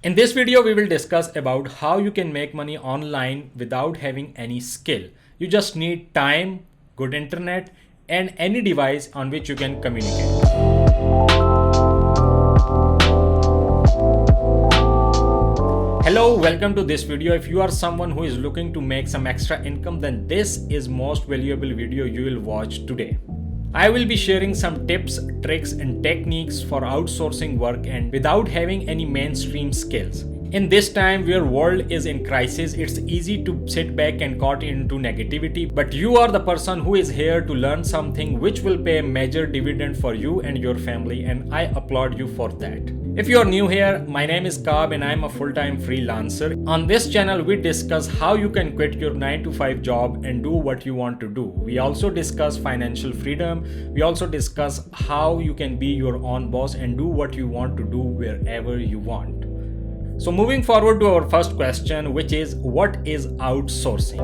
In this video, we will discuss about how you can make money online without having any skill. You just need time, good internet, and any device on which you can communicate. Hello, welcome to this video. If you are someone who is looking to make some extra income, then this is most valuable video you will watch today. I will be sharing some tips, tricks, and techniques for outsourcing work and without having any mainstream skills. In this time where world is in crisis, it's easy to sit back and caught into negativity, but you are the person who is here to learn something which will pay a major dividend for you and your family, and I applaud you for that. If you are new here, my name is Kab and I am a full-time freelancer. On this channel, we discuss how you can quit your 9-to-5 job and do what you want to do. We also discuss financial freedom. We also discuss how you can be your own boss and do what you want to do wherever you want. So moving forward to our first question, which is what is outsourcing?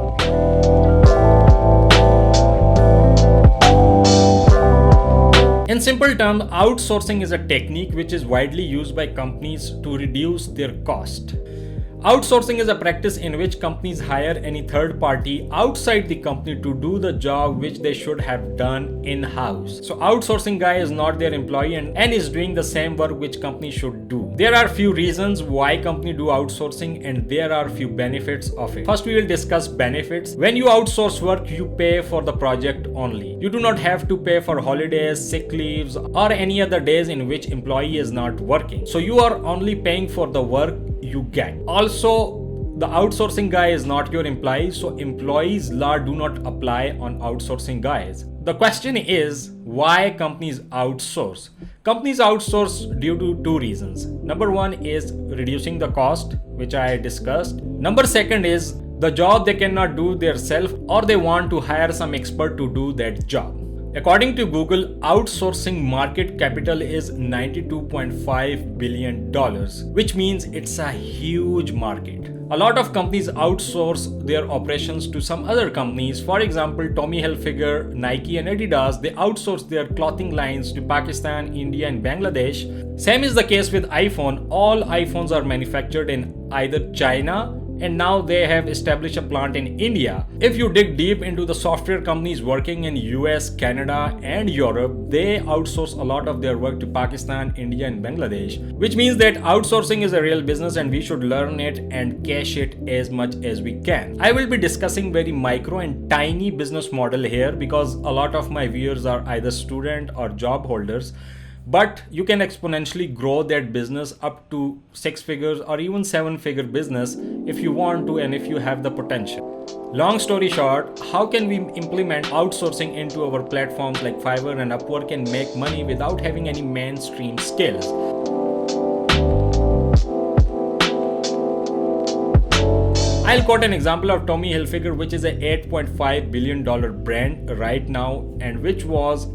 In simple terms, outsourcing is a technique which is widely used by companies to reduce their cost. Outsourcing is a practice in which companies hire any third party outside the company to do the job which they should have done in-house. So outsourcing guy is not their employee and is doing the same work which company should do. There are few reasons why company do outsourcing and there are few benefits of it. First, we will discuss benefits. When you outsource work, you pay for the project only. You do not have to pay for holidays, sick leaves, or any other days in which employee is not working. So you are only paying for the work you get. Also, the outsourcing guy is not your employee, so employees law do not apply on outsourcing guys. The question is why companies outsource. Companies outsource due to two reasons. Number one is reducing the cost, which I discussed. Number second is the job they cannot do themselves or they want to hire some expert to do that job. According to Google, outsourcing market capital is $92.5 billion, which means it's a huge market. A lot of companies outsource their operations to some other companies. For example, Tommy Hilfiger, Nike, and Adidas, they outsource their clothing lines to Pakistan, India, and Bangladesh. Same is the case with iPhone. All iPhones are manufactured in either China, and now they have established a plant in India. If you dig deep into the software companies working in US, Canada, and Europe, they outsource a lot of their work to Pakistan, India, and Bangladesh, which means that outsourcing is a real business and we should learn it and cash it as much as we can. I will be discussing very micro and tiny business model here because a lot of my viewers are either student or job holders. But you can exponentially grow that business up to 6 figures or even 7-figure business if you want to and if you have the potential. Long story short, how can we implement outsourcing into our platforms like Fiverr and Upwork and make money without having any mainstream skills? I'll quote an example of Tommy Hilfiger, which is a $8.5 billion brand right now and which was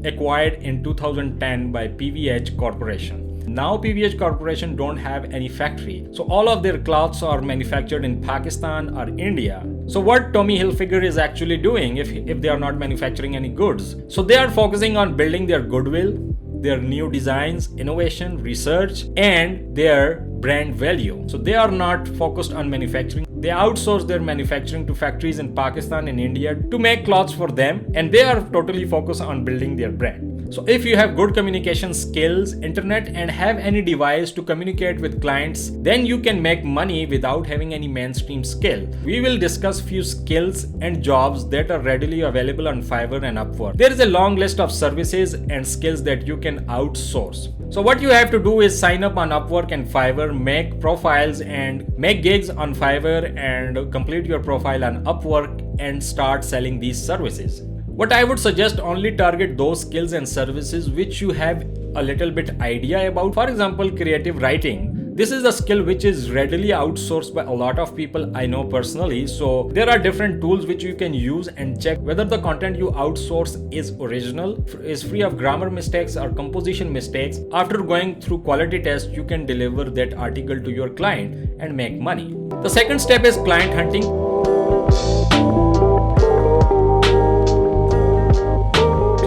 acquired in 2010 by PVH Corporation. Now PVH Corporation don't have any factory. So all of their clothes are manufactured in Pakistan or India. So what Tommy Hilfiger is actually doing if they are not manufacturing any goods? So they are focusing on building their goodwill, their new designs, innovation, research, and their brand value. So they are not focused on manufacturing. They outsource their manufacturing to factories in Pakistan and India to make clothes for them, and they are totally focused on building their brand. So if you have good communication skills, internet, and have any device to communicate with clients, then you can make money without having any mainstream skill. We will discuss few skills and jobs that are readily available on Fiverr and Upwork. There is a long list of services and skills that you can outsource. So what you have to do is sign up on Upwork and Fiverr, make profiles and make gigs on Fiverr and complete your profile on Upwork and start selling these services. What I would suggest, only target those skills and services which you have a little bit idea about. For example, creative writing. This is a skill which is readily outsourced by a lot of people I know personally. So there are different tools which you can use and check whether the content you outsource is original, is free of grammar mistakes or composition mistakes. After going through quality test, you can deliver that article to your client and make money. The second step is client hunting.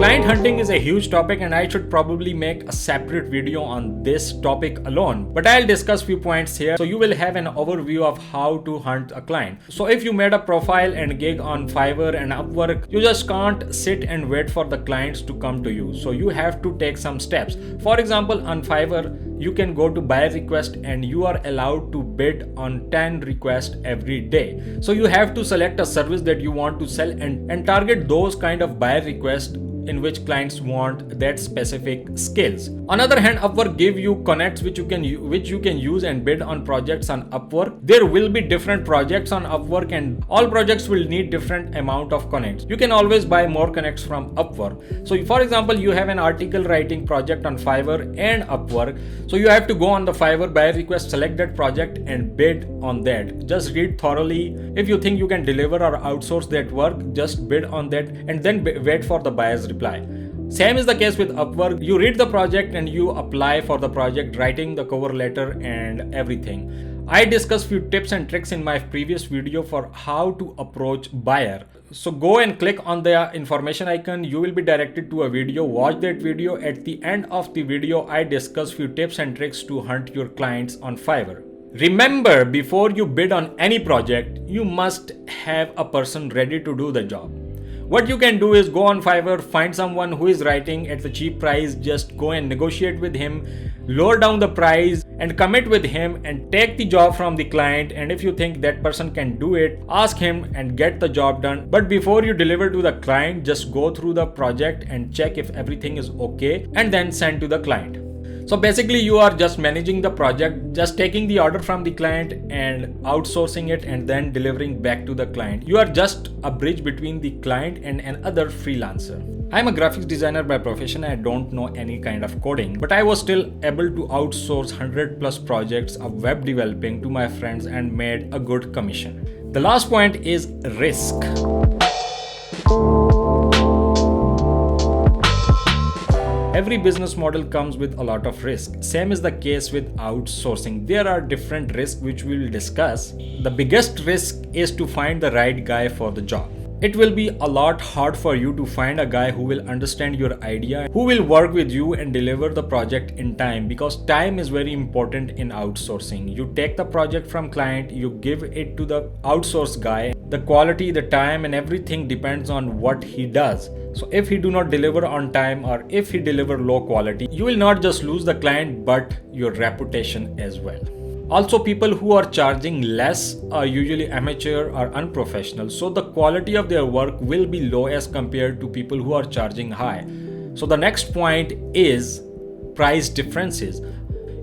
Client hunting is a huge topic and I should probably make a separate video on this topic alone, but I'll discuss few points here so you will have an overview of how to hunt a client. So if you made a profile and gig on Fiverr and Upwork, you just can't sit and wait for the clients to come to you. So you have to take some steps. For example, on Fiverr, you can go to buyer request and you are allowed to bid on 10 requests every day. So you have to select a service that you want to sell and target those kind of buyer requests in which clients want that specific skills. On other hand, Upwork give you connects which you can use and bid on projects on Upwork. There will be different projects on Upwork and all projects will need different amount of connects. You can always buy more connects from Upwork. So for example, you have an article writing project on Fiverr and Upwork. So you have to go on the Fiverr buyer request, select that project and bid on that. Just read thoroughly. If you think you can deliver or outsource that work, just bid on that and then wait for the buyer's reply. Same is the case with Upwork. You read the project and you apply for the project, writing the cover letter and everything. I discussed few tips and tricks in my previous video for how to approach buyer. So go and click on the information icon. You will be directed to a video. Watch that video. At the end of the video, I discuss few tips and tricks to hunt your clients on Fiverr. Remember, before you bid on any project, you must have a person ready to do the job. What you can do is go on Fiverr, find someone who is writing at the cheap price, just go and negotiate with him, lower down the price and commit with him and take the job from the client. And if you think that person can do it, ask him and get the job done. But before you deliver to the client, just go through the project and check if everything is okay and then send to the client. So basically you are just managing the project, just taking the order from the client and outsourcing it and then delivering back to the client. You are just a bridge between the client and another freelancer. I'm a graphics designer by profession. I don't know any kind of coding, but I was still able to outsource 100+ projects of web developing to my friends and made a good commission. The last point is risk. Every business model comes with a lot of risk. Same is the case with outsourcing. There are different risks which we will discuss. The biggest risk is to find the right guy for the job. It will be a lot hard for you to find a guy who will understand your idea, who will work with you and deliver the project in time, because time is very important in outsourcing. You take the project from client, you give it to the outsourced guy. The quality, the time and everything depends on what he does. So if he do not deliver on time or if he deliver low quality, you will not just lose the client but your reputation as well. Also, people who are charging less are usually amateur or unprofessional, so the quality of their work will be low as compared to people who are charging high. So the next point is price differences.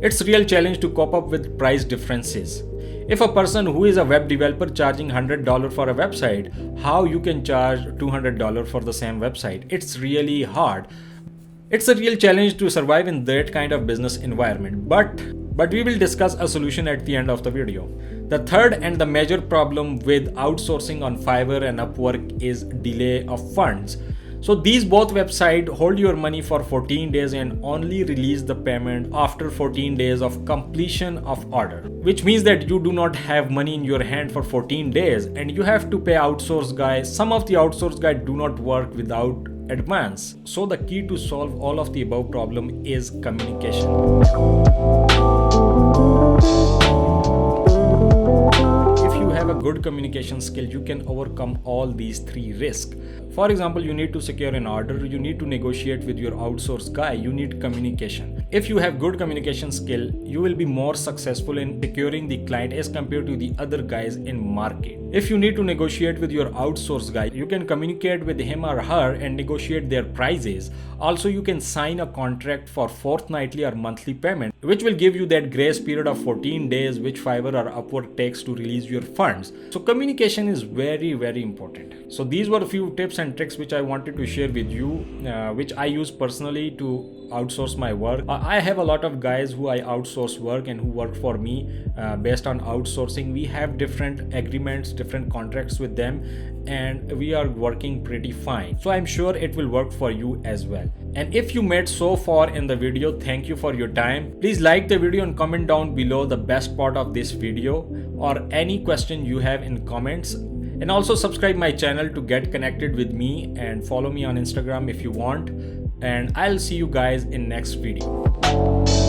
It's a real challenge to cope up with price differences. If a person who is a web developer charging $100 for a website, how you can charge $200 for the same website? It's really hard. It's a real challenge to survive in that kind of business environment, but we will discuss a solution at the end of the video. The third and the major problem with outsourcing on Fiverr and Upwork is delay of funds. So these both websites hold your money for 14 days and only release the payment after 14 days of completion of order, which means that you do not have money in your hand for 14 days and you have to pay outsourced guys. Some of the outsourced guys do not work without advance. So the key to solve all of the above problem is communication. If you have a good communication skill, you can overcome all these three risks. For example, you need to secure an order, you need to negotiate with your outsourced guy, you need communication. If you have good communication skill, you will be more successful in securing the client as compared to the other guys in market. If you need to negotiate with your outsourced guy, you can communicate with him or her and negotiate their prices. Also, you can sign a contract for fortnightly or monthly payment, which will give you that grace period of 14 days which Fiverr or Upwork takes to release your funds. So communication is very, very important. So these were a few tips and tricks which I wanted to share with you, which I use personally to outsource my work. I have a lot of guys who I outsource work and who work for me based on outsourcing. We have different agreements, different contracts with them, and we are working pretty fine. So I'm sure it will work for you as well. And if you made so far in the video, thank you for your time. Please like the video and comment down below the best part of this video or any question you have in comments. And also subscribe my channel to get connected with me, and follow me on Instagram if you want. And I'll see you guys in next video.